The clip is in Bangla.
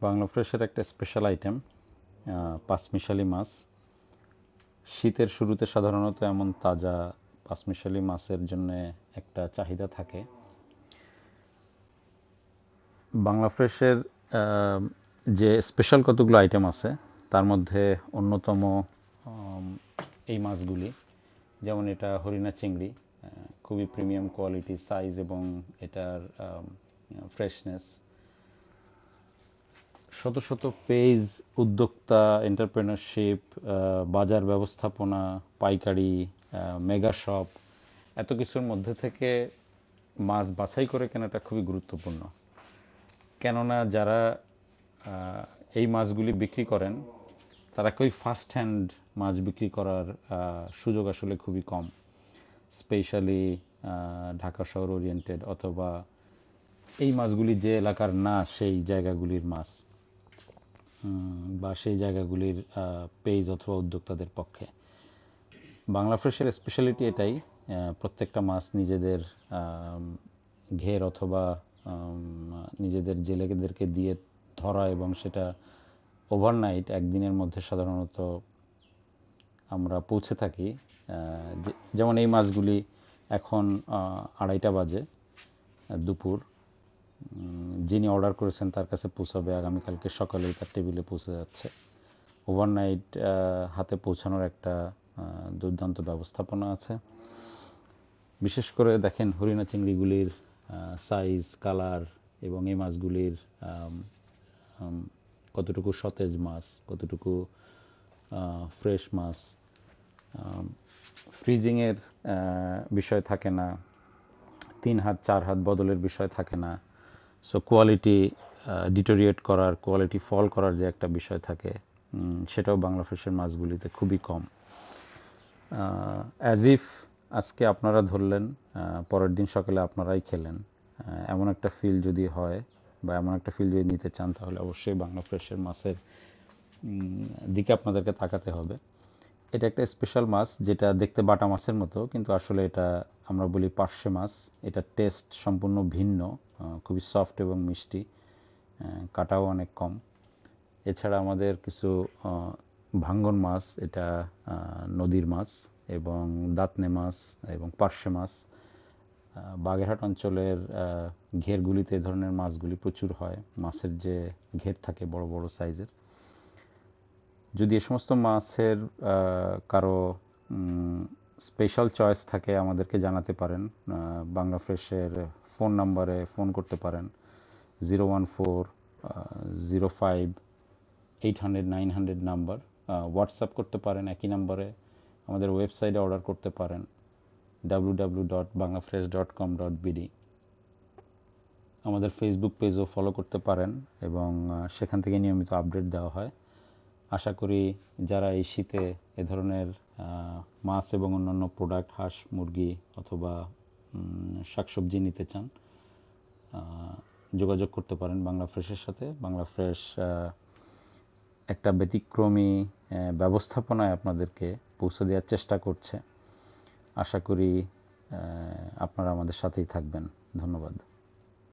বাংলা ফ্রেশের একটা স্পেশাল আইটেম পাঁচমিশালি মাছ। শীতের শুরুতে সাধারণত এমন তাজা পাঁচমিশালি মাছের জন্য একটা চাহিদা থাকে। বাংলা ফ্রেশের যে স্পেশাল কতগুলো আইটেম আছে তার মধ্যে অন্যতম এই মাছগুলি। যেমন এটা হরিণা চিংড়ি, খুবই প্রিমিয়াম কোয়ালিটি, সাইজ এবং এটার ফ্রেশনেস। শত শত পেজ, উদ্যোক্তা, এন্টারপ্রেনারশিপ, বাজার ব্যবস্থাপনা, পাইকারি, মেগা শপ, এত কিছুর মধ্যে থেকে মাছ বাছাই করে কেনাটা খুবই গুরুত্বপূর্ণ। কেননা যারা এই মাছগুলি বিক্রি করেন তারা কেউ ফার্স্ট হ্যান্ড মাছ বিক্রি করার সুযোগ আসলে খুবই কম। স্পেশালি ঢাকা শহর ওরিয়েন্টেড অথবা এই মাছগুলি যে এলাকার না সেই জায়গাগুলির মাছ বা সেই জায়গাগুলির পেজ অথবা উদ্যোক্তাদের পক্ষে। বাংলা ফ্রেশের স্পেশালিটি এটাই, প্রত্যেকটা মাছ নিজেদের ঘের অথবা নিজেদের জেলেদেরকে দিয়ে ধরা এবং সেটা ওভারনাইট একদিনের মধ্যে সাধারণত আমরা পৌঁছে থাকি। যেমন এই মাছগুলি এখন 2:30 বাজে দুপুর, যিনি অর্ডার করেছেন তার কাছে পৌঁছাবে আগামীকালকে সকালেই, তার টেবিলে পৌঁছে যাচ্ছে। ওভারনাইট হাতে পৌঁছানোর একটা দুর্দান্ত ব্যবস্থাপনা আছে। বিশেষ করে দেখেন হরিণা চিংড়িগুলির সাইজ, কালার এবং এই মাছগুলির কতটুকু সতেজ মাছ, কতটুকু ফ্রেশ মাছ। ফ্রিজিংয়ের বিষয় থাকে না, 3 হাত 4 হাত বদলের বিষয় থাকে না। সো কোয়ালিটি ডিটোরিয়েট করার, কোয়ালিটি ফল করার যে একটা বিষয় থাকে, সেটাও বাংলা ফ্রেশের মাছগুলিতে খুবই কম। অ্যাজ ইফ আজকে আপনারা ধরলেন, পরের দিন সকালে আপনারাই খেলেন, এমন একটা ফিল যদি হয় বা এমন একটা ফিল যদি নিতে চান, তাহলে অবশ্যই বাংলা ফ্রেশের মাছের দিকে আপনাদেরকে তাকাতে হবে। এটা একটা স্পেশাল মাছ যেটা দেখতে বাটা মাছের মতো, কিন্তু আসলে এটা আমরা বলি পার্শে মাছ। এটা টেস্ট সম্পূর্ণ ভিন্ন, খুবই সফট এবং মিষ্টি, কাটাও অনেক কম। এছাড়া আমাদের কিছু ভাঙ্গন মাছ, এটা নদীর মাছ, এবং দাঁতনে মাছ এবং পার্শে মাছ। বাগেরহাট অঞ্চলের ঘেরগুলিতে এ ধরনের মাছগুলি প্রচুর হয়। মাছের যে ঘের থাকে বড় বড় সাইজের। যদি এ সমস্ত মাছের কারো স্পেশাল চয়েস থাকে আমাদেরকে জানাতে পারেন। বাংলা ফ্রেশের ফোন নাম্বারে ফোন করতে পারেন, 01405-800-900 নাম্বার। হোয়াটসঅ্যাপ করতে পারেন একই নাম্বারে। আমাদের ওয়েবসাইটে অর্ডার করতে পারেন www.banglafresh.com.bd। আমাদের ফেসবুক পেজও ফলো করতে পারেন এবং সেখান থেকে নিয়মিত আপডেট দেওয়া হয়। আশা করি যারা এই শীতে এ ধরনের মাছ এবং অন্যান্য প্রোডাক্ট, হাঁস, মুরগি অথবা শাকসবজি নিতে চান, যোগাযোগ করতে পারেন বাংলা ফ্রেশের সাথে। বাংলা ফ্রেশ একটা ব্যতিক্রমী ব্যবস্থাপনায় আপনাদেরকে পৌঁছে দেওয়ার চেষ্টা করছে। আশা করি আপনারা আমাদের সাথেই থাকবেন। ধন্যবাদ।